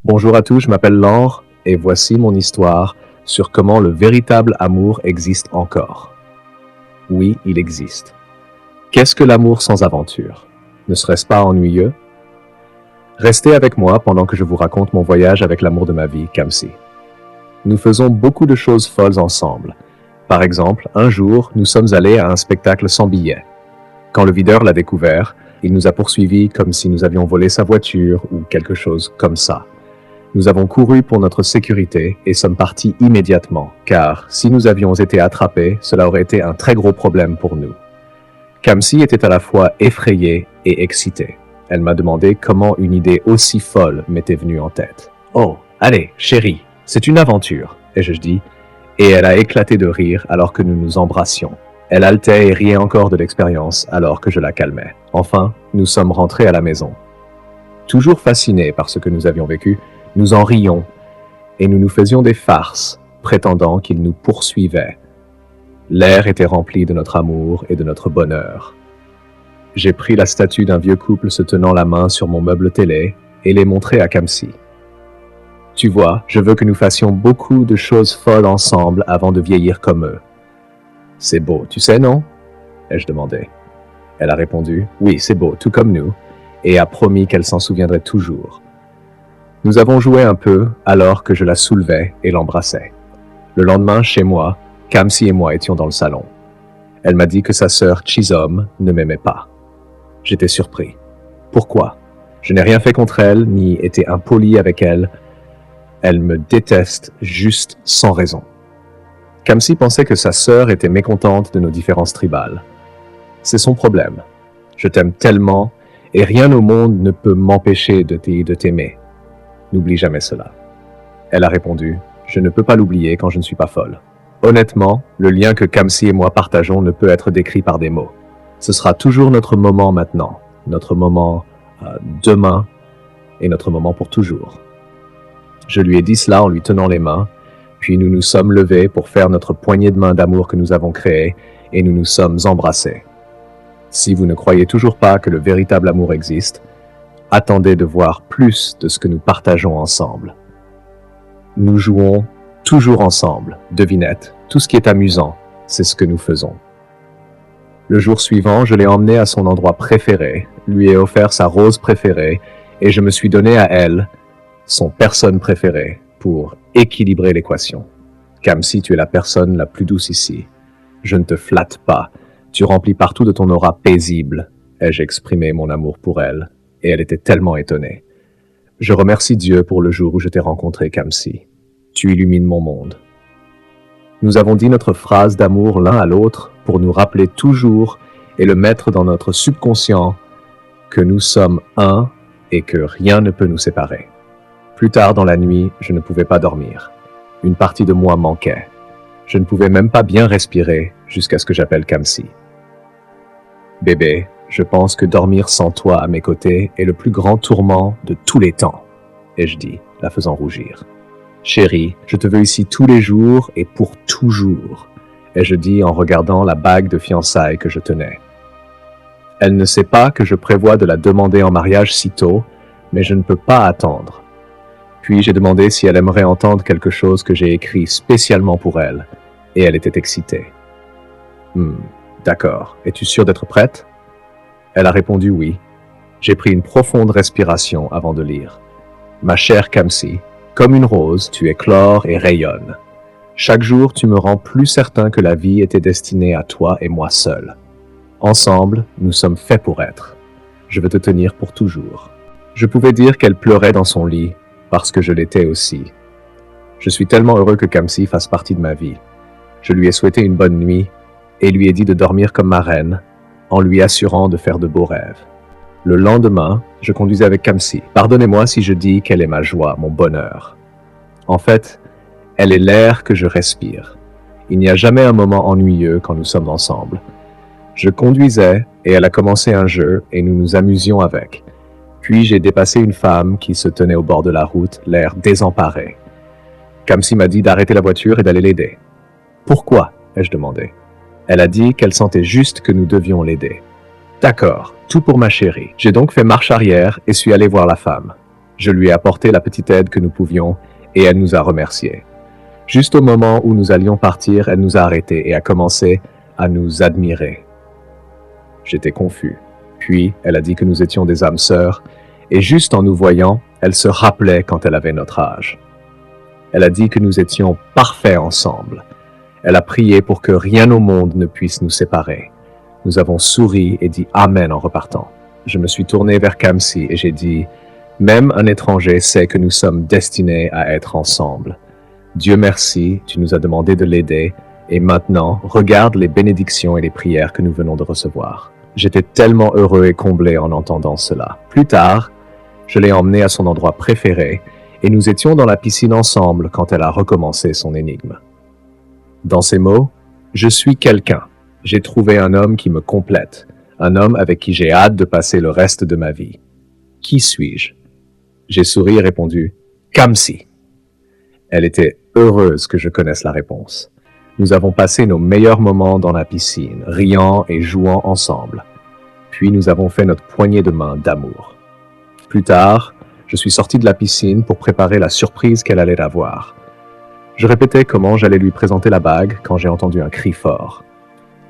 Bonjour à tous, je m'appelle Laure et voici mon histoire sur comment le véritable amour existe encore. Oui, il existe. Qu'est-ce que l'amour sans aventure? Ne serait-ce pas ennuyeux? Restez avec moi pendant que je vous raconte mon voyage avec l'amour de ma vie, Kamsi. Nous faisons beaucoup de choses folles ensemble. Par exemple, un jour, nous sommes allés à un spectacle sans billet. Quand le videur l'a découvert, il nous a poursuivis comme si nous avions volé sa voiture ou quelque chose comme ça. Nous avons couru pour notre sécurité et sommes partis immédiatement, car si nous avions été attrapés, cela aurait été un très gros problème pour nous. Kamsi était à la fois effrayée et excitée. Elle m'a demandé comment une idée aussi folle m'était venue en tête. « Oh, allez, chérie, c'est une aventure !» ai-je dit, et elle a éclaté de rire alors que nous nous embrassions. Elle haletait et riait encore de l'expérience alors que je la calmais. Enfin, nous sommes rentrés à la maison. Toujours fascinés par ce que nous avions vécu, nous en rions et nous nous faisions des farces, prétendant qu'il nous poursuivait. L'air était rempli de notre amour et de notre bonheur. J'ai pris la statue d'un vieux couple se tenant la main sur mon meuble télé et l'ai montré à Kamsi. « Tu vois, je veux que nous fassions beaucoup de choses folles ensemble avant de vieillir comme eux. »« C'est beau, tu sais, non ?» ai-je demandé. Elle a répondu « Oui, c'est beau, tout comme nous » et a promis qu'elle s'en souviendrait toujours. Nous avons joué un peu alors que je la soulevais et l'embrassais. Le lendemain, chez moi, Kamsi et moi étions dans le salon. Elle m'a dit que sa sœur Chisom ne m'aimait pas. J'étais surpris. Pourquoi? Je n'ai rien fait contre elle, ni été impoli avec elle. Elle me déteste juste sans raison. Kamsi pensait que sa sœur était mécontente de nos différences tribales. C'est son problème. Je t'aime tellement et rien au monde ne peut m'empêcher de t'aimer. N'oublie jamais cela. Elle a répondu, je ne peux pas l'oublier quand je ne suis pas folle. Honnêtement, le lien que Kamsi et moi partageons ne peut être décrit par des mots. Ce sera toujours notre moment maintenant, notre moment demain et notre moment pour toujours. Je lui ai dit cela en lui tenant les mains, puis nous nous sommes levés pour faire notre poignée de main d'amour que nous avons créée et nous nous sommes embrassés. Si vous ne croyez toujours pas que le véritable amour existe, attendez de voir plus de ce que nous partageons ensemble. Nous jouons toujours ensemble, devinette, tout ce qui est amusant, c'est ce que nous faisons. Le jour suivant, je l'ai emmené à son endroit préféré, lui ai offert sa rose préférée et je me suis donné à elle, son personne préférée, pour équilibrer l'équation. Kamsi, tu es la personne la plus douce ici. Je ne te flatte pas, tu remplis partout de ton aura paisible, ai-je exprimé mon amour pour elle. Et elle était tellement étonnée. Je remercie Dieu pour le jour où je t'ai rencontré, Kamsi. Tu illumines mon monde. Nous avons dit notre phrase d'amour l'un à l'autre pour nous rappeler toujours et le mettre dans notre subconscient que nous sommes un et que rien ne peut nous séparer. Plus tard dans la nuit, je ne pouvais pas dormir. Une partie de moi manquait. Je ne pouvais même pas bien respirer jusqu'à ce que j'appelle Kamsi. Bébé, je pense que dormir sans toi à mes côtés est le plus grand tourment de tous les temps, ai-je dit, la faisant rougir. Chérie, je te veux ici tous les jours et pour toujours, ai-je dit en regardant la bague de fiançailles que je tenais. Elle ne sait pas que je prévois de la demander en mariage si tôt, mais je ne peux pas attendre. Puis j'ai demandé si elle aimerait entendre quelque chose que j'ai écrit spécialement pour elle, et elle était excitée. D'accord, es-tu sûre d'être prête? Elle a répondu oui. J'ai pris une profonde respiration avant de lire. Ma chère Kamsi, comme une rose, tu éclores et rayonnes. Chaque jour, tu me rends plus certain que la vie était destinée à toi et moi seul. Ensemble, nous sommes faits pour être. Je veux te tenir pour toujours. Je pouvais dire qu'elle pleurait dans son lit, parce que je l'étais aussi. Je suis tellement heureux que Kamsi fasse partie de ma vie. Je lui ai souhaité une bonne nuit et lui ai dit de dormir comme ma reine, en lui assurant de faire de beaux rêves. Le lendemain, je conduisais avec Kamsi. Pardonnez-moi si je dis qu'elle est ma joie, mon bonheur. En fait, elle est l'air que je respire. Il n'y a jamais un moment ennuyeux quand nous sommes ensemble. Je conduisais et elle a commencé un jeu et nous nous amusions avec. Puis j'ai dépassé une femme qui se tenait au bord de la route, l'air désemparé. Kamsi m'a dit d'arrêter la voiture et d'aller l'aider. « Pourquoi ?» ai-je demandé. Elle a dit qu'elle sentait juste que nous devions l'aider. D'accord, tout pour ma chérie. J'ai donc fait marche arrière et suis allé voir la femme. Je lui ai apporté la petite aide que nous pouvions et elle nous a remerciés. Juste au moment où nous allions partir, elle nous a arrêtés et a commencé à nous admirer. J'étais confus. Puis, elle a dit que nous étions des âmes sœurs et juste en nous voyant, elle se rappelait quand elle avait notre âge. Elle a dit que nous étions parfaits ensemble. Elle a prié pour que rien au monde ne puisse nous séparer. Nous avons souri et dit Amen en repartant. Je me suis tourné vers Kamsi et j'ai dit « Même un étranger sait que nous sommes destinés à être ensemble. Dieu merci, tu nous as demandé de l'aider et maintenant, regarde les bénédictions et les prières que nous venons de recevoir. » J'étais tellement heureux et comblé en entendant cela. Plus tard, je l'ai emmenée à son endroit préféré et nous étions dans la piscine ensemble quand elle a recommencé son énigme. Dans ces mots, je suis quelqu'un. J'ai trouvé un homme qui me complète, un homme avec qui j'ai hâte de passer le reste de ma vie. Qui suis-je? J'ai souri et répondu « Kamsi ». Elle était heureuse que je connaisse la réponse. Nous avons passé nos meilleurs moments dans la piscine, riant et jouant ensemble. Puis nous avons fait notre poignée de main d'amour. Plus tard, je suis sorti de la piscine pour préparer la surprise qu'elle allait avoir. Je répétais comment j'allais lui présenter la bague quand j'ai entendu un cri fort.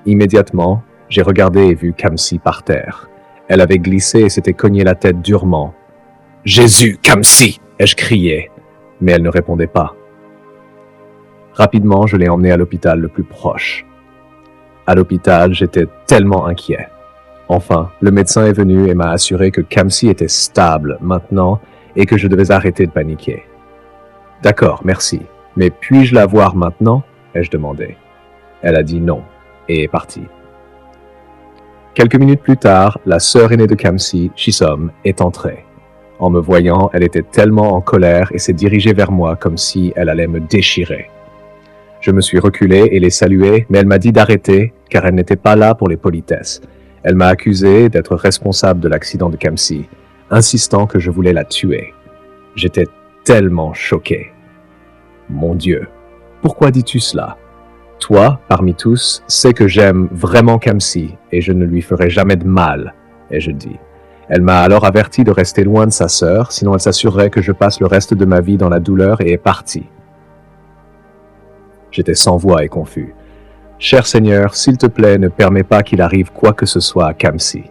Immédiatement, j'ai regardé et vu Kamsi par terre. Elle avait glissé et s'était cogné la tête durement. « Jésus, Kamsi !» ai-je crié, mais elle ne répondait pas. Rapidement, je l'ai emmenée à l'hôpital le plus proche. À l'hôpital, j'étais tellement inquiet. Enfin, le médecin est venu et m'a assuré que Kamsi était stable maintenant et que je devais arrêter de paniquer. « D'accord, merci. Mais puis-je la voir maintenant ?» ai-je demandé. Elle a dit non et est partie. Quelques minutes plus tard, la sœur aînée de Kamsi, Shisom, est entrée. En me voyant, elle était tellement en colère et s'est dirigée vers moi comme si elle allait me déchirer. Je me suis reculé et l'ai saluée, mais elle m'a dit d'arrêter car elle n'était pas là pour les politesses. Elle m'a accusé d'être responsable de l'accident de Kamsi, insistant que je voulais la tuer. J'étais tellement choqué. Mon Dieu, pourquoi dis-tu cela? Toi, parmi tous, sais que j'aime vraiment Kamsi et je ne lui ferai jamais de mal, ai-je dit. Elle m'a alors averti de rester loin de sa sœur, sinon elle s'assurerait que je passe le reste de ma vie dans la douleur et est partie. J'étais sans voix et confus. Cher Seigneur, s'il te plaît, ne permets pas qu'il arrive quoi que ce soit à Kamsi.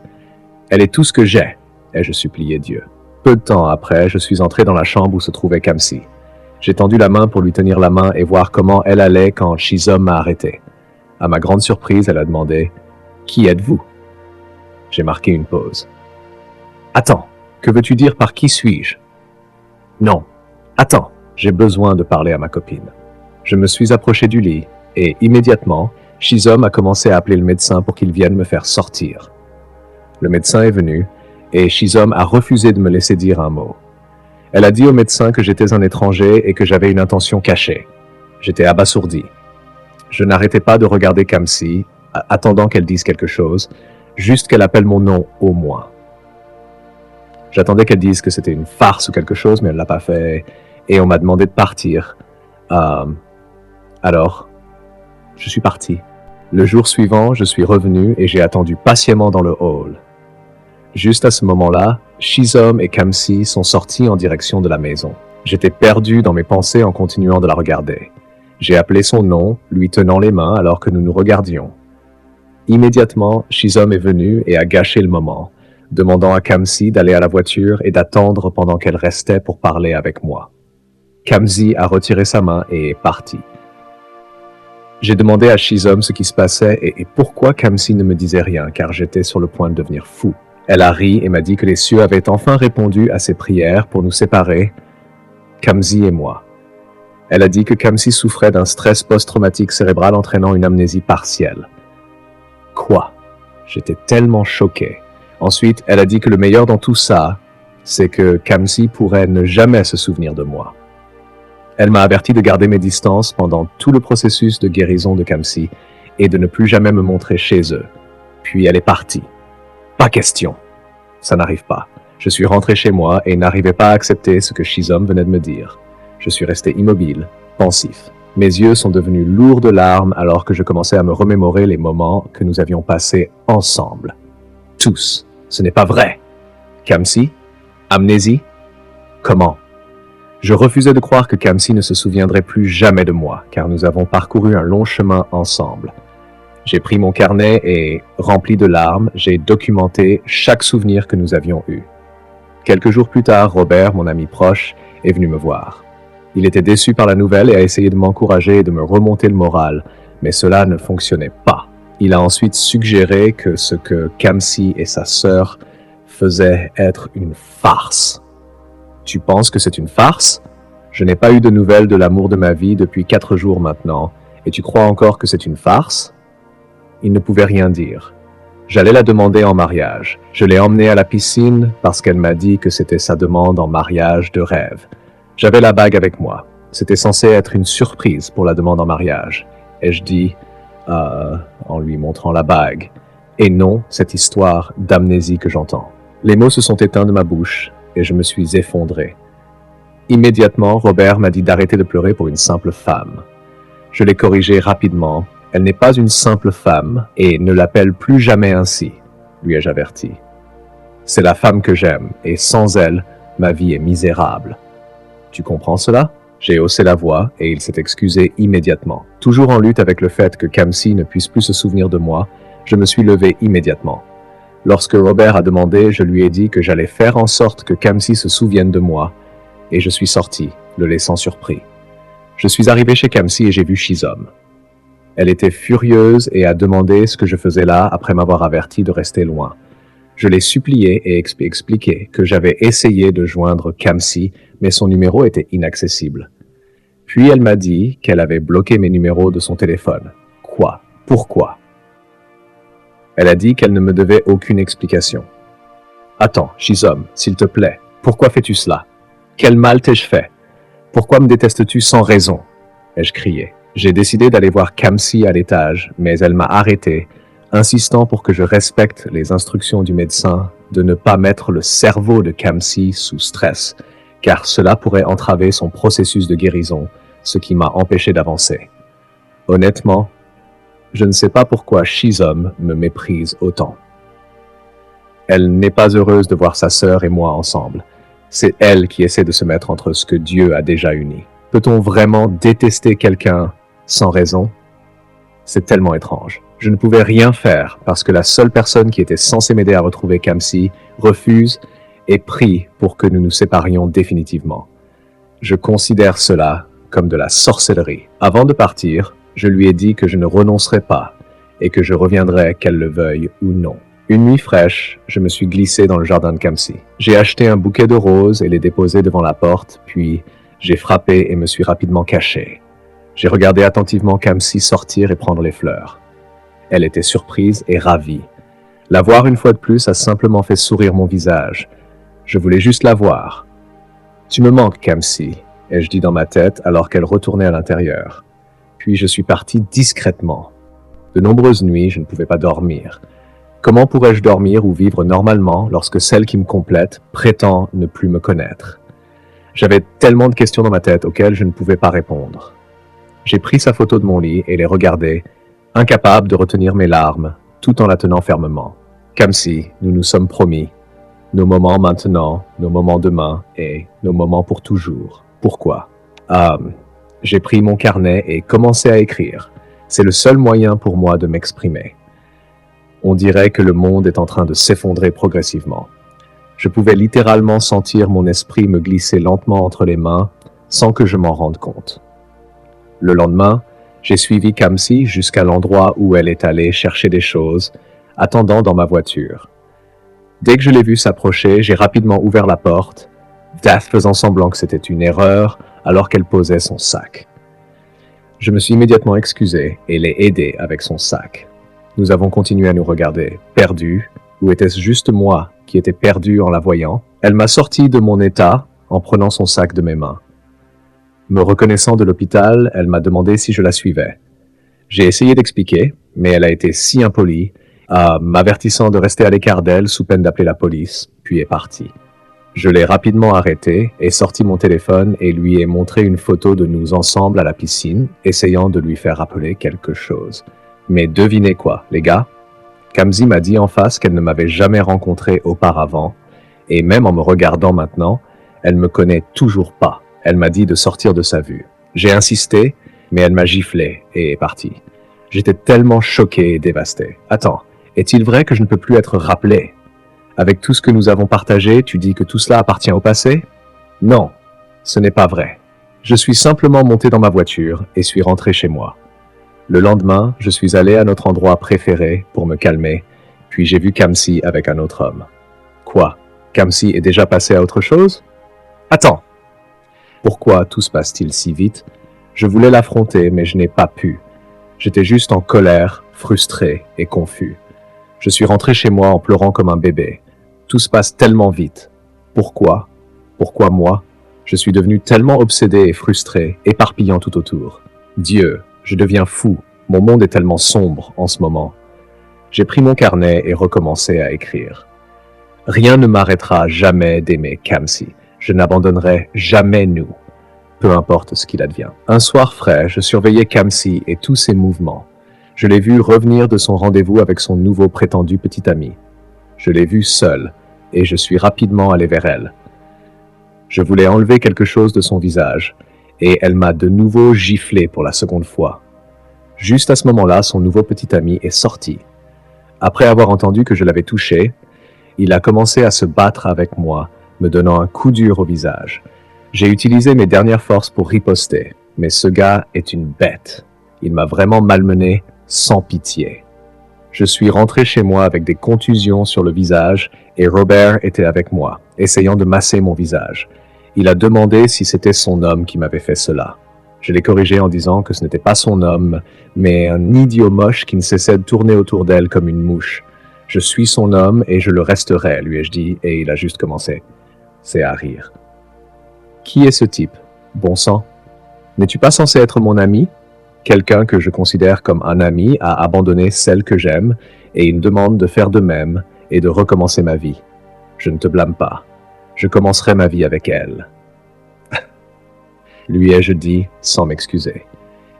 Elle est tout ce que j'ai, ai-je supplié Dieu. Peu de temps après, je suis entré dans la chambre où se trouvait Kamsi. J'ai tendu la main pour lui tenir la main et voir comment elle allait quand Shisom m'a arrêté. À ma grande surprise, elle a demandé « Qui êtes-vous » J'ai marqué une pause. « Attends, que veux-tu dire par qui suis-je » Non, attends, j'ai besoin de parler à ma copine. Je me suis approché du lit et immédiatement, Shisom a commencé à appeler le médecin pour qu'il vienne me faire sortir. Le médecin est venu et Shisom a refusé de me laisser dire un mot. Elle a dit au médecin que j'étais un étranger et que j'avais une intention cachée. J'étais abasourdi. Je n'arrêtais pas de regarder Kamsi, attendant qu'elle dise quelque chose, juste qu'elle appelle mon nom au moins. J'attendais qu'elle dise que c'était une farce ou quelque chose, mais elle ne l'a pas fait, et on m'a demandé de partir. Alors, je suis parti. Le jour suivant, je suis revenu et j'ai attendu patiemment dans le hall. Juste à ce moment-là, Shisom et Kamsi sont sortis en direction de la maison. J'étais perdu dans mes pensées en continuant de la regarder. J'ai appelé son nom, lui tenant les mains alors que nous nous regardions. Immédiatement, Shisom est venu et a gâché le moment, demandant à Kamsi d'aller à la voiture et d'attendre pendant qu'elle restait pour parler avec moi. Kamsi a retiré sa main et est parti. J'ai demandé à Shisom ce qui se passait et pourquoi Kamsi ne me disait rien, car j'étais sur le point de devenir fou. Elle a ri et m'a dit que les cieux avaient enfin répondu à ses prières pour nous séparer, Kamsi et moi. Elle a dit que Kamsi souffrait d'un stress post-traumatique cérébral entraînant une amnésie partielle. Quoi? J'étais tellement choqué. Ensuite, elle a dit que le meilleur dans tout ça, c'est que Kamsi pourrait ne jamais se souvenir de moi. Elle m'a averti de garder mes distances pendant tout le processus de guérison de Kamsi et de ne plus jamais me montrer chez eux. Puis elle est partie. Pas question. Ça n'arrive pas. Je suis rentré chez moi et n'arrivais pas à accepter ce que Shisom venait de me dire. Je suis resté immobile, pensif. Mes yeux sont devenus lourds de larmes alors que je commençais à me remémorer les moments que nous avions passés ensemble. Tous. Ce n'est pas vrai. Kamsi? Amnésie? Comment? Je refusais de croire que Kamsi ne se souviendrait plus jamais de moi, car nous avons parcouru un long chemin ensemble. J'ai pris mon carnet et, rempli de larmes, j'ai documenté chaque souvenir que nous avions eu. Quelques jours plus tard, Robert, mon ami proche, est venu me voir. Il était déçu par la nouvelle et a essayé de m'encourager et de me remonter le moral, mais cela ne fonctionnait pas. Il a ensuite suggéré que ce que Kamsi et sa sœur faisaient être une farce. Tu penses que c'est une farce? Je n'ai pas eu de nouvelles de l'amour de ma vie depuis 4 jours maintenant, et tu crois encore que c'est une farce? Il ne pouvait rien dire. J'allais la demander en mariage. Je l'ai emmenée à la piscine parce qu'elle m'a dit que c'était sa demande en mariage de rêve. J'avais la bague avec moi. C'était censé être une surprise pour la demande en mariage. Ai-je dit, en lui montrant la bague. Et non, cette histoire d'amnésie que j'entends. Les mots se sont éteints de ma bouche et je me suis effondré. Immédiatement, Robert m'a dit d'arrêter de pleurer pour une simple femme. Je l'ai corrigé rapidement. Elle n'est pas une simple femme et ne l'appelle plus jamais ainsi, lui ai-je averti. C'est la femme que j'aime et sans elle, ma vie est misérable. Tu comprends cela? J'ai haussé la voix et il s'est excusé immédiatement. Toujours en lutte avec le fait que Kamsi ne puisse plus se souvenir de moi, je me suis levé immédiatement. Lorsque Robert a demandé, je lui ai dit que j'allais faire en sorte que Kamsi se souvienne de moi et je suis sorti, le laissant surpris. Je suis arrivé chez Kamsi et j'ai vu Shizom. Elle était furieuse et a demandé ce que je faisais là après m'avoir averti de rester loin. Je l'ai supplié et expliqué que j'avais essayé de joindre Kamsi, mais son numéro était inaccessible. Puis elle m'a dit qu'elle avait bloqué mes numéros de son téléphone. Quoi? Pourquoi? Elle a dit qu'elle ne me devait aucune explication. Attends, Shizom, s'il te plaît, pourquoi fais-tu cela? Quel mal t'ai-je fait? Pourquoi me détestes-tu sans raison? Ai-je crié. J'ai décidé d'aller voir Kamsi à l'étage, mais elle m'a arrêté, insistant pour que je respecte les instructions du médecin de ne pas mettre le cerveau de Kamsi sous stress, car cela pourrait entraver son processus de guérison, ce qui m'a empêché d'avancer. Honnêtement, je ne sais pas pourquoi Shizom me méprise autant. Elle n'est pas heureuse de voir sa sœur et moi ensemble. C'est elle qui essaie de se mettre entre ce que Dieu a déjà uni. Peut-on vraiment détester quelqu'un sans raison? C'est tellement étrange. Je ne pouvais rien faire parce que la seule personne qui était censée m'aider à retrouver Kamsi refuse et prie pour que nous nous séparions définitivement. Je considère cela comme de la sorcellerie. Avant de partir, je lui ai dit que je ne renoncerais pas et que je reviendrais qu'elle le veuille ou non. Une nuit fraîche, je me suis glissé dans le jardin de Kamsi. J'ai acheté un bouquet de roses et les déposé devant la porte, puis j'ai frappé et me suis rapidement caché. J'ai regardé attentivement Kamsi sortir et prendre les fleurs. Elle était surprise et ravie. La voir une fois de plus a simplement fait sourire mon visage. Je voulais juste la voir. « Tu me manques, Kamsi », ai-je dit dans ma tête alors qu'elle retournait à l'intérieur. Puis je suis parti discrètement. De nombreuses nuits, je ne pouvais pas dormir. Comment pourrais-je dormir ou vivre normalement lorsque celle qui me complète prétend ne plus me connaître? J'avais tellement de questions dans ma tête auxquelles je ne pouvais pas répondre. J'ai pris sa photo de mon lit et l'ai regardée, incapable de retenir mes larmes, tout en la tenant fermement. Kamsi, nous nous sommes promis. Nos moments maintenant, nos moments demain et nos moments pour toujours. Pourquoi? J'ai pris mon carnet et commencé à écrire. C'est le seul moyen pour moi de m'exprimer. On dirait que le monde est en train de s'effondrer progressivement. Je pouvais littéralement sentir mon esprit me glisser lentement entre les mains sans que je m'en rende compte. Le lendemain, j'ai suivi Kamsi jusqu'à l'endroit où elle est allée chercher des choses, attendant dans ma voiture. Dès que je l'ai vue s'approcher, j'ai rapidement ouvert la porte, faisant semblant que c'était une erreur alors qu'elle posait son sac. Je me suis immédiatement excusé et l'ai aidée avec son sac. Nous avons continué à nous regarder, perdus, ou était-ce juste moi qui étais perdu en la voyant? Elle m'a sorti de mon état en prenant son sac de mes mains. Me reconnaissant de l'hôpital, elle m'a demandé si je la suivais. J'ai essayé d'expliquer, mais elle a été si impolie, m'avertissant de rester à l'écart d'elle sous peine d'appeler la police, puis est partie. Je l'ai rapidement arrêtée et sorti mon téléphone et lui ai montré une photo de nous ensemble à la piscine, essayant de lui faire rappeler quelque chose. Mais devinez quoi, les gars? Kamsi m'a dit en face qu'elle ne m'avait jamais rencontré auparavant, et même en me regardant maintenant, Elle me connaît toujours pas. Elle m'a dit de sortir de sa vue. J'ai insisté, mais elle m'a giflé et est partie. J'étais tellement choqué et dévasté. Attends, est-il vrai que je ne peux plus être rappelé? Avec tout ce que nous avons partagé, tu dis que tout cela appartient au passé? Non, ce n'est pas vrai. Je suis simplement monté dans ma voiture et suis rentré chez moi. Le lendemain, je suis allé à notre endroit préféré pour me calmer, puis j'ai vu Kamsi avec un autre homme. Quoi? Kamsi est déjà passé à autre chose? Attends! Pourquoi tout se passe-t-il si vite? Je voulais l'affronter, mais je n'ai pas pu. J'étais juste en colère, frustré et confus. Je suis rentré chez moi en pleurant comme un bébé. Tout se passe tellement vite. Pourquoi? Pourquoi moi? Je suis devenu tellement obsédé et frustré, éparpillant tout autour. Dieu, je deviens fou. Mon monde est tellement sombre en ce moment. J'ai pris mon carnet et recommencé à écrire. Rien ne m'arrêtera jamais d'aimer Kamsi. Je n'abandonnerai jamais nous, peu importe ce qu'il advient. Un soir frais, je surveillais Kamsi et tous ses mouvements. Je l'ai vu revenir de son rendez-vous avec son nouveau prétendu petit ami. Je l'ai vue seule, et je suis rapidement allé vers elle. Je voulais enlever quelque chose de son visage, et elle m'a de nouveau giflé pour la seconde fois. Juste à ce moment-là, son nouveau petit ami est sorti. Après avoir entendu que je l'avais touché, il a commencé à se battre avec moi, me donnant un coup dur au visage. J'ai utilisé mes dernières forces pour riposter, mais ce gars est une bête. Il m'a vraiment malmené, sans pitié. Je suis rentré chez moi avec des contusions sur le visage et Robert était avec moi, essayant de masser mon visage. Il a demandé si c'était son homme qui m'avait fait cela. Je l'ai corrigé en disant que ce n'était pas son homme, mais un idiot moche qui ne cessait de tourner autour d'elle comme une mouche. Je suis son homme et je le resterai, lui ai-je dit, et il a juste commencé. C'est à rire. Qui est ce type? Bon sang. N'es-tu pas censé être mon ami? Quelqu'un que je considère comme un ami a abandonné celle que j'aime et il me demande de faire de même et de recommencer ma vie. Je ne te blâme pas. Je commencerai ma vie avec elle. Lui ai-je dit sans m'excuser.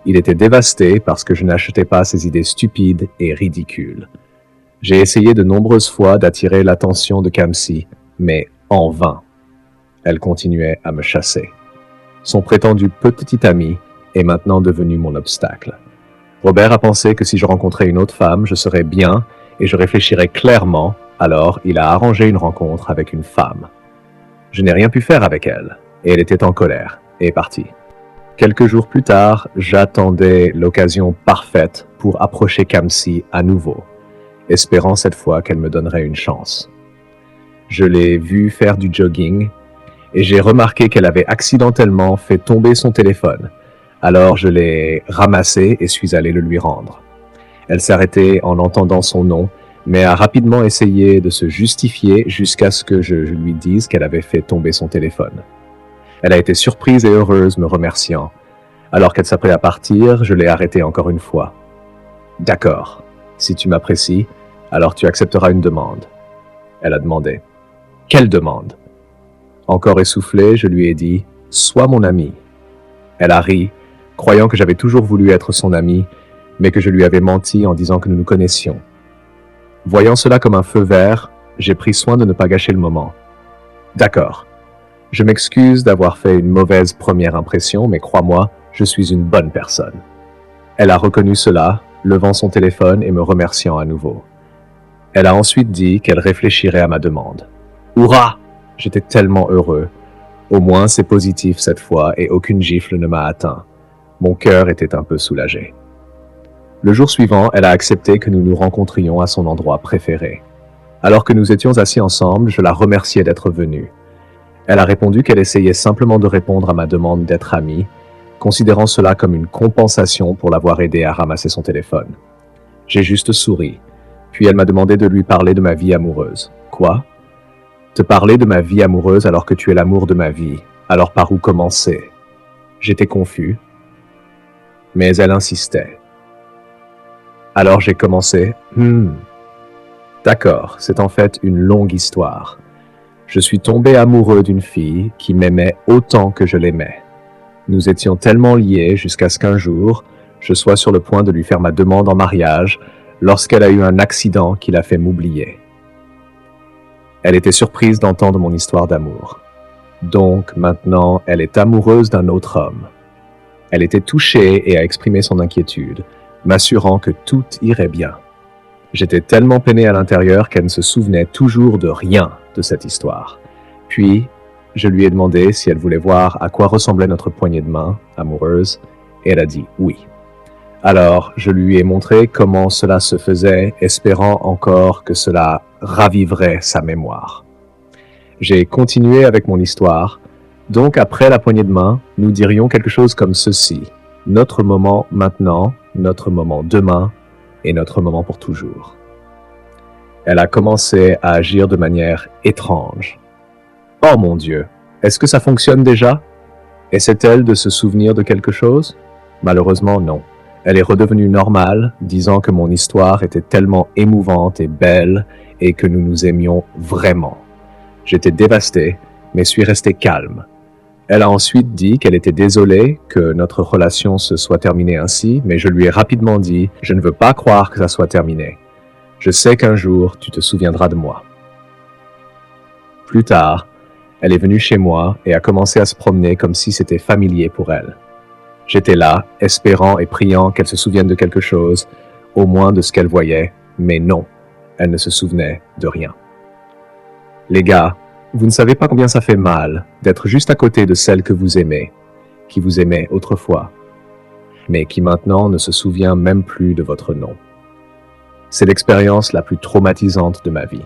Il était dévasté parce que je n'achetais pas ses idées stupides et ridicules. J'ai essayé de nombreuses fois d'attirer l'attention de Kamsi, mais en vain. Elle continuait à me chasser. Son prétendu petit ami est maintenant devenu mon obstacle. Robert a pensé que si je rencontrais une autre femme, je serais bien et je réfléchirais clairement, alors il a arrangé une rencontre avec une femme. Je n'ai rien pu faire avec elle, et elle était en colère, et est partie. Quelques jours plus tard, j'attendais l'occasion parfaite pour approcher Kamsi à nouveau, espérant cette fois qu'elle me donnerait une chance. Je l'ai vue faire du jogging, et j'ai remarqué qu'elle avait accidentellement fait tomber son téléphone. Alors je l'ai ramassé et suis allé le lui rendre. Elle s'est arrêtée en entendant son nom, mais a rapidement essayé de se justifier jusqu'à ce que je lui dise qu'elle avait fait tomber son téléphone. Elle a été surprise et heureuse, me remerciant. Alors qu'elle s'apprêtait à partir, je l'ai arrêtée encore une fois. « D'accord, si tu m'apprécies, alors tu accepteras une demande. » Elle a demandé. « Quelle demande ?» Encore essoufflé, je lui ai dit « Sois mon ami. » Elle a ri, croyant que j'avais toujours voulu être son ami, mais que je lui avais menti en disant que nous nous connaissions. Voyant cela comme un feu vert, j'ai pris soin de ne pas gâcher le moment. « D'accord. Je m'excuse d'avoir fait une mauvaise première impression, mais crois-moi, je suis une bonne personne. » Elle a reconnu cela, levant son téléphone et me remerciant à nouveau. Elle a ensuite dit qu'elle réfléchirait à ma demande. « Hourra !» J'étais tellement heureux. Au moins, c'est positif cette fois et aucune gifle ne m'a atteint. Mon cœur était un peu soulagé. Le jour suivant, elle a accepté que nous nous rencontrions à son endroit préféré. Alors que nous étions assis ensemble, je la remerciais d'être venue. Elle a répondu qu'elle essayait simplement de répondre à ma demande d'être amie, considérant cela comme une compensation pour l'avoir aidée à ramasser son téléphone. J'ai juste souri, puis elle m'a demandé de lui parler de ma vie amoureuse. Quoi? Te parler de ma vie amoureuse alors que tu es l'amour de ma vie, alors par où commencer? J'étais confus, mais elle insistait. Alors j'ai commencé, D'accord, c'est en fait une longue histoire. Je suis tombé amoureux d'une fille qui m'aimait autant que je l'aimais. Nous étions tellement liés jusqu'à ce qu'un jour, je sois sur le point de lui faire ma demande en mariage lorsqu'elle a eu un accident qui l'a fait m'oublier. Elle était surprise d'entendre mon histoire d'amour. Donc maintenant, elle est amoureuse d'un autre homme. Elle était touchée et a exprimé son inquiétude, m'assurant que tout irait bien. J'étais tellement peiné à l'intérieur qu'elle ne se souvenait toujours de rien de cette histoire. Puis, je lui ai demandé si elle voulait voir à quoi ressemblait notre poignée de main, amoureuse, et elle a dit oui. Alors, je lui ai montré comment cela se faisait, espérant encore que cela raviverait sa mémoire. J'ai continué avec mon histoire. Donc, après la poignée de main, nous dirions quelque chose comme ceci. Notre moment maintenant, notre moment demain, et notre moment pour toujours. Elle a commencé à agir de manière étrange. Oh mon Dieu, est-ce que ça fonctionne déjà? Essaie-t-elle de se souvenir de quelque chose? Malheureusement, non. Elle est redevenue normale, disant que mon histoire était tellement émouvante et belle et que nous nous aimions vraiment. J'étais dévasté, mais suis resté calme. Elle a ensuite dit qu'elle était désolée que notre relation se soit terminée ainsi, mais je lui ai rapidement dit « Je ne veux pas croire que ça soit terminé. Je sais qu'un jour, tu te souviendras de moi. » Plus tard, elle est venue chez moi et a commencé à se promener comme si c'était familier pour elle. J'étais là, espérant et priant qu'elle se souvienne de quelque chose, au moins de ce qu'elle voyait, mais non, elle ne se souvenait de rien. Les gars, vous ne savez pas combien ça fait mal d'être juste à côté de celle que vous aimez, qui vous aimait autrefois, mais qui maintenant ne se souvient même plus de votre nom. C'est l'expérience la plus traumatisante de ma vie.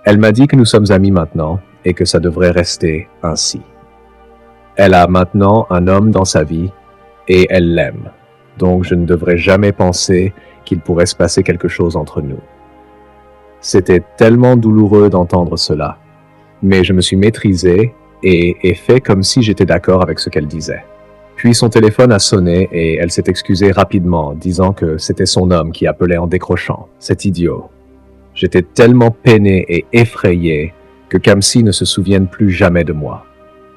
Elle m'a dit que nous sommes amis maintenant et que ça devrait rester ainsi. Elle a maintenant un homme dans sa vie et elle l'aime, donc je ne devrais jamais penser qu'il pourrait se passer quelque chose entre nous. C'était tellement douloureux d'entendre cela. Mais je me suis maîtrisé et ai fait comme si j'étais d'accord avec ce qu'elle disait. Puis son téléphone a sonné et elle s'est excusée rapidement, disant que c'était son homme qui appelait en décrochant. C'est idiot. J'étais tellement peiné et effrayé que Kamsi ne se souvienne plus jamais de moi.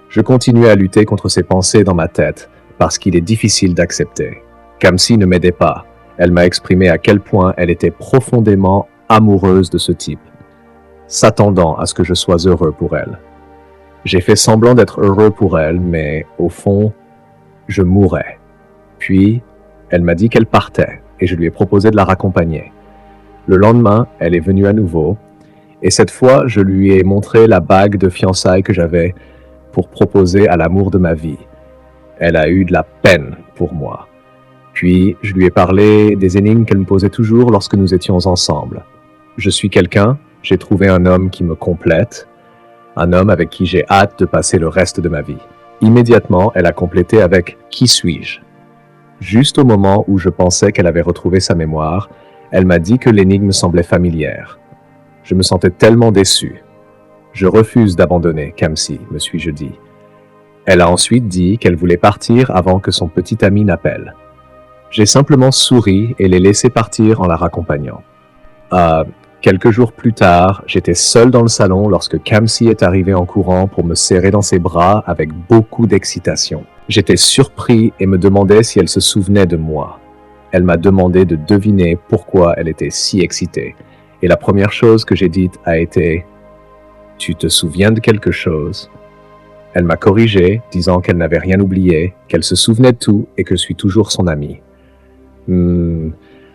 Je continuais à lutter contre ces pensées dans ma tête parce qu'il est difficile d'accepter. Kamsi ne m'aidait pas. Elle m'a exprimé à quel point elle était profondément amoureuse de ce type, s'attendant à ce que je sois heureux pour elle. J'ai fait semblant d'être heureux pour elle, mais au fond, je mourais. Puis, elle m'a dit qu'elle partait et je lui ai proposé de la raccompagner. Le lendemain, elle est venue à nouveau et cette fois, je lui ai montré la bague de fiançailles que j'avais pour proposer à l'amour de ma vie. Elle a eu de la peine pour moi. Puis, je lui ai parlé des énigmes qu'elle me posait toujours lorsque nous étions ensemble. Je suis quelqu'un, j'ai trouvé un homme qui me complète, un homme avec qui j'ai hâte de passer le reste de ma vie. Immédiatement, elle a complété avec « Qui suis-je » Juste au moment où je pensais qu'elle avait retrouvé sa mémoire, elle m'a dit que l'énigme semblait familière. Je me sentais tellement déçu. Je refuse d'abandonner, Kamsi, me suis-je dit. Elle a ensuite dit qu'elle voulait partir avant que son petit ami n'appelle. J'ai simplement souri et l'ai laissé partir en la raccompagnant. Quelques jours plus tard, j'étais seul dans le salon lorsque Kamsi est arrivée en courant pour me serrer dans ses bras avec beaucoup d'excitation. J'étais surpris et me demandais si elle se souvenait de moi. Elle m'a demandé de deviner pourquoi elle était si excitée. Et la première chose que j'ai dite a été « Tu te souviens de quelque chose ?» Elle m'a corrigé, disant qu'elle n'avait rien oublié, qu'elle se souvenait de tout et que je suis toujours son amie.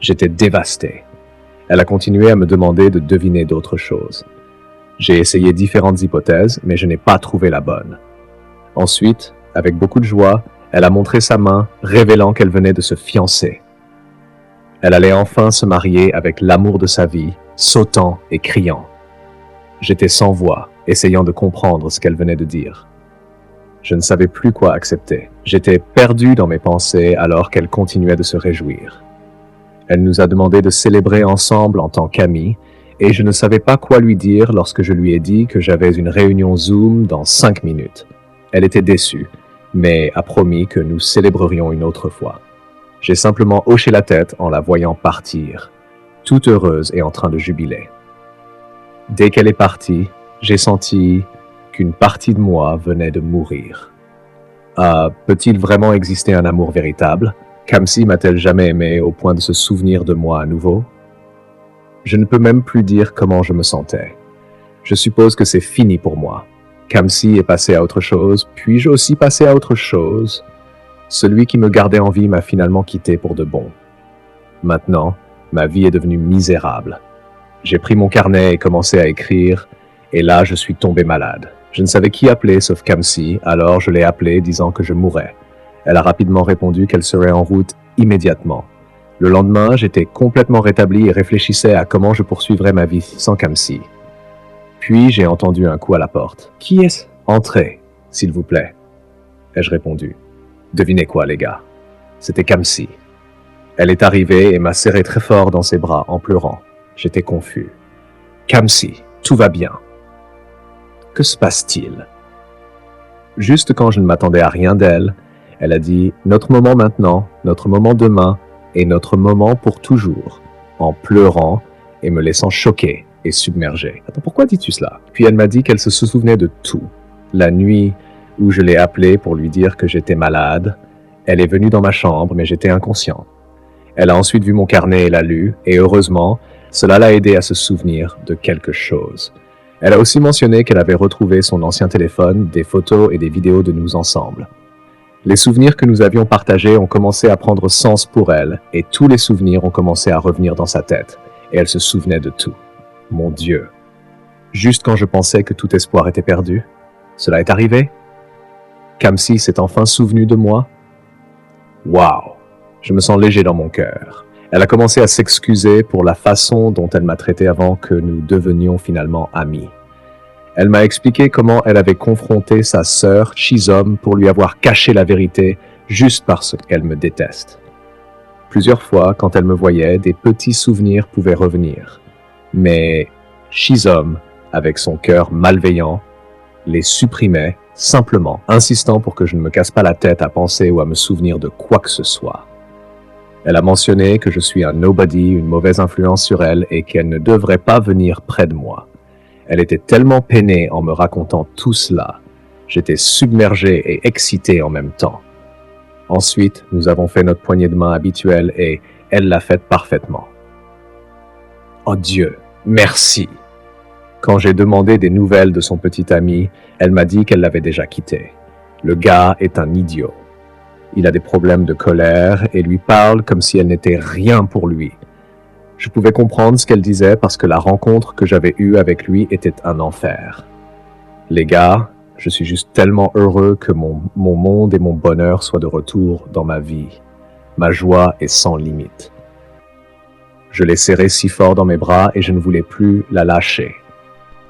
J'étais dévasté. Elle a continué à me demander de deviner d'autres choses. J'ai essayé différentes hypothèses, mais je n'ai pas trouvé la bonne. Ensuite, avec beaucoup de joie, elle a montré sa main, révélant qu'elle venait de se fiancer. Elle allait enfin se marier avec l'amour de sa vie, sautant et criant. J'étais sans voix, essayant de comprendre ce qu'elle venait de dire. Je ne savais plus quoi accepter. J'étais perdu dans mes pensées alors qu'elle continuait de se réjouir. Elle nous a demandé de célébrer ensemble en tant qu'amis, et je ne savais pas quoi lui dire lorsque je lui ai dit que j'avais une réunion Zoom dans 5 minutes. Elle était déçue, mais a promis que nous célébrerions une autre fois. J'ai simplement hoché la tête en la voyant partir, toute heureuse et en train de jubiler. Dès qu'elle est partie, j'ai senti qu'une partie de moi venait de mourir. Peut-il vraiment exister un amour véritable? Kamsi m'a-t-elle jamais aimé au point de se souvenir de moi à nouveau? Je ne peux même plus dire comment je me sentais. Je suppose que c'est fini pour moi. Kamsi est passé à autre chose, puis-je aussi passer à autre chose? Celui qui me gardait en vie m'a finalement quitté pour de bon. Maintenant, ma vie est devenue misérable. J'ai pris mon carnet et commencé à écrire, et là je suis tombé malade. Je ne savais qui appeler sauf Kamsi, alors je l'ai appelée disant que je mourrais. Elle a rapidement répondu qu'elle serait en route immédiatement. Le lendemain, j'étais complètement rétabli et réfléchissais à comment je poursuivrais ma vie sans Kamsi. Puis j'ai entendu un coup à la porte. « Qui est-ce ? Entrez, s'il vous plaît. » ai-je répondu. Devinez quoi, les gars? C'était Kamsi. Elle est arrivée et m'a serré très fort dans ses bras en pleurant. J'étais confus. « Kamsi, tout va bien. » Que se passe-t-il? Juste quand je ne m'attendais à rien d'elle, elle a dit « Notre moment maintenant, notre moment demain et notre moment pour toujours », en pleurant et me laissant choqué et submergé. Attends, pourquoi dis-tu cela? Puis elle m'a dit qu'elle se souvenait de tout. La nuit où je l'ai appelée pour lui dire que j'étais malade, elle est venue dans ma chambre, mais j'étais inconscient. Elle a ensuite vu mon carnet et l'a lu, et heureusement, cela l'a aidé à se souvenir de quelque chose. Elle a aussi mentionné qu'elle avait retrouvé son ancien téléphone, des photos et des vidéos de nous ensemble. Les souvenirs que nous avions partagés ont commencé à prendre sens pour elle, et tous les souvenirs ont commencé à revenir dans sa tête, et elle se souvenait de tout. Mon Dieu! Juste quand je pensais que tout espoir était perdu, cela est arrivé? Kamsi s'est enfin souvenu de moi? Waouh! Je me sens léger dans mon cœur. Elle a commencé à s'excuser pour la façon dont elle m'a traité avant que nous devenions finalement amis. Elle m'a expliqué comment elle avait confronté sa sœur, Chizom, pour lui avoir caché la vérité juste parce qu'elle me déteste. Plusieurs fois, quand elle me voyait, des petits souvenirs pouvaient revenir. Mais Chizom, avec son cœur malveillant, les supprimait simplement, insistant pour que je ne me casse pas la tête à penser ou à me souvenir de quoi que ce soit. Elle a mentionné que je suis un nobody, une mauvaise influence sur elle et qu'elle ne devrait pas venir près de moi. Elle était tellement peinée en me racontant tout cela. J'étais submergé et excité en même temps. Ensuite, nous avons fait notre poignée de main habituelle et elle l'a faite parfaitement. Oh Dieu, merci! Quand j'ai demandé des nouvelles de son petit ami, elle m'a dit qu'elle l'avait déjà quitté. Le gars est un idiot. Il a des problèmes de colère et lui parle comme si elle n'était rien pour lui. Je pouvais comprendre ce qu'elle disait parce que la rencontre que j'avais eue avec lui était un enfer. Les gars, je suis juste tellement heureux que mon monde et mon bonheur soient de retour dans ma vie. Ma joie est sans limite. Je l'ai serrée si fort dans mes bras et je ne voulais plus la lâcher.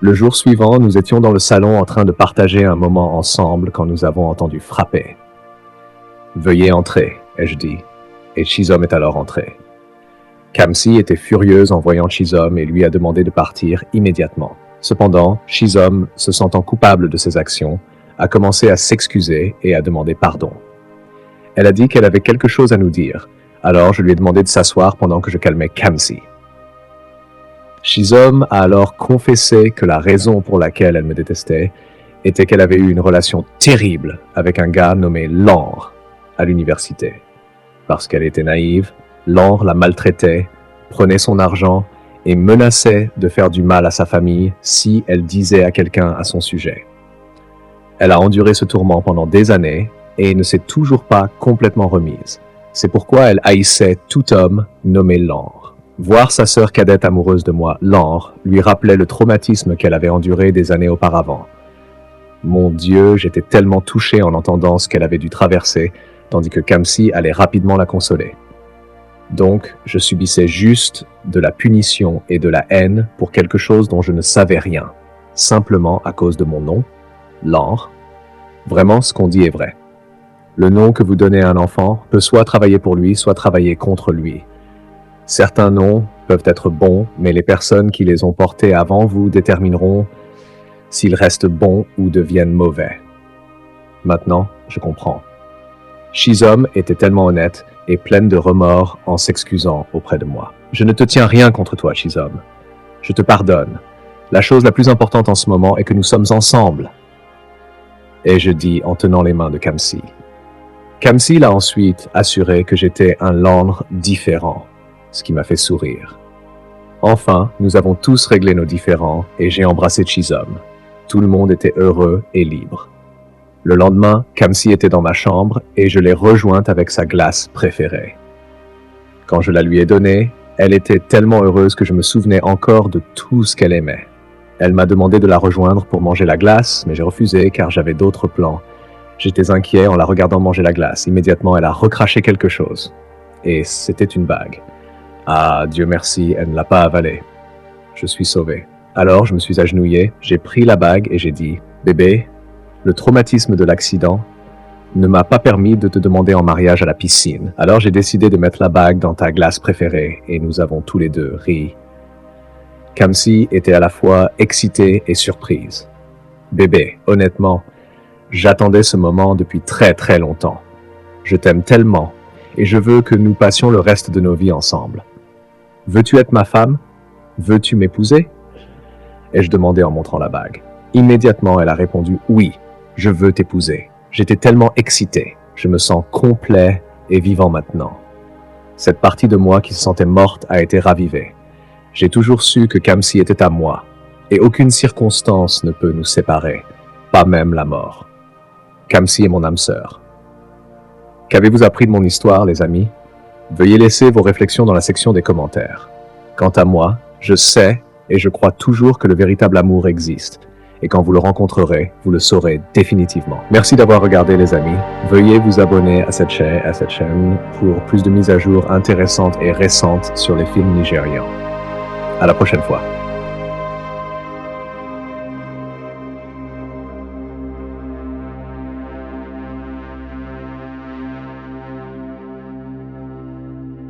Le jour suivant, nous étions dans le salon en train de partager un moment ensemble quand nous avons entendu frapper. « Veuillez entrer », ai-je dit, et Chizom est alors entré. Kamsi était furieuse en voyant Chizom et lui a demandé de partir immédiatement. Cependant, Chizom, se sentant coupable de ses actions, a commencé à s'excuser et à demander pardon. Elle a dit qu'elle avait quelque chose à nous dire, alors je lui ai demandé de s'asseoir pendant que je calmais Kamsi. Chizom a alors confessé que la raison pour laquelle elle me détestait était qu'elle avait eu une relation terrible avec un gars nommé Lanre à l'université. Parce qu'elle était naïve, Lanre la maltraitait, prenait son argent et menaçait de faire du mal à sa famille si elle disait à quelqu'un à son sujet. Elle a enduré ce tourment pendant des années et ne s'est toujours pas complètement remise. C'est pourquoi elle haïssait tout homme nommé Lanre. Voir sa sœur cadette amoureuse de moi, Lanre, lui rappelait le traumatisme qu'elle avait enduré des années auparavant. Mon Dieu, j'étais tellement touché en entendant ce qu'elle avait dû traverser, tandis que Kamsi allait rapidement la consoler. Donc, je subissais juste de la punition et de la haine pour quelque chose dont je ne savais rien, simplement à cause de mon nom, Lanre. Vraiment, ce qu'on dit est vrai. Le nom que vous donnez à un enfant peut soit travailler pour lui, soit travailler contre lui. Certains noms peuvent être bons, mais les personnes qui les ont portés avant vous détermineront s'ils restent bons ou deviennent mauvais. Maintenant, je comprends. Chizom était tellement honnête et pleine de remords en s'excusant auprès de moi. Je ne te tiens rien contre toi, Chizom. Je te pardonne. La chose la plus importante en ce moment est que nous sommes ensemble. Et je dis en tenant les mains de Kamsi. Kamsi l'a ensuite assuré que j'étais un Lanre différent, ce qui m'a fait sourire. Enfin, nous avons tous réglé nos différends et j'ai embrassé Chizom. Tout le monde était heureux et libre. Le lendemain, Kamsi était dans ma chambre et je l'ai rejointe avec sa glace préférée. Quand je la lui ai donnée, elle était tellement heureuse que je me souvenais encore de tout ce qu'elle aimait. Elle m'a demandé de la rejoindre pour manger la glace, mais j'ai refusé car j'avais d'autres plans. J'étais inquiet en la regardant manger la glace. Immédiatement, elle a recraché quelque chose. Et c'était une bague. Ah, Dieu merci, elle ne l'a pas avalée. Je suis sauvé. Alors, je me suis agenouillé, j'ai pris la bague et j'ai dit « Bébé, le traumatisme de l'accident ne m'a pas permis de te demander en mariage à la piscine. Alors j'ai décidé de mettre la bague dans ta glace préférée et nous avons tous les deux ri. » Kamsi était à la fois excitée et surprise. Bébé, honnêtement, j'attendais ce moment depuis très très longtemps. Je t'aime tellement et je veux que nous passions le reste de nos vies ensemble. Veux-tu être ma femme? Veux-tu m'épouser? Ai-je demandé en montrant la bague. Immédiatement, elle a répondu « Oui, je veux t'épouser. » J'étais tellement excité. Je me sens complet et vivant maintenant. Cette partie de moi qui se sentait morte a été ravivée. J'ai toujours su que Kamsi était à moi, et aucune circonstance ne peut nous séparer, pas même la mort. Kamsi est mon âme sœur. Qu'avez-vous appris de mon histoire, les amis? Veuillez laisser vos réflexions dans la section des commentaires. Quant à moi, je sais et je crois toujours que le véritable amour existe. Et quand vous le rencontrerez, vous le saurez définitivement. Merci d'avoir regardé, les amis. Veuillez vous abonner à cette chaîne pour plus de mises à jour intéressantes et récentes sur les films nigérians. À la prochaine fois.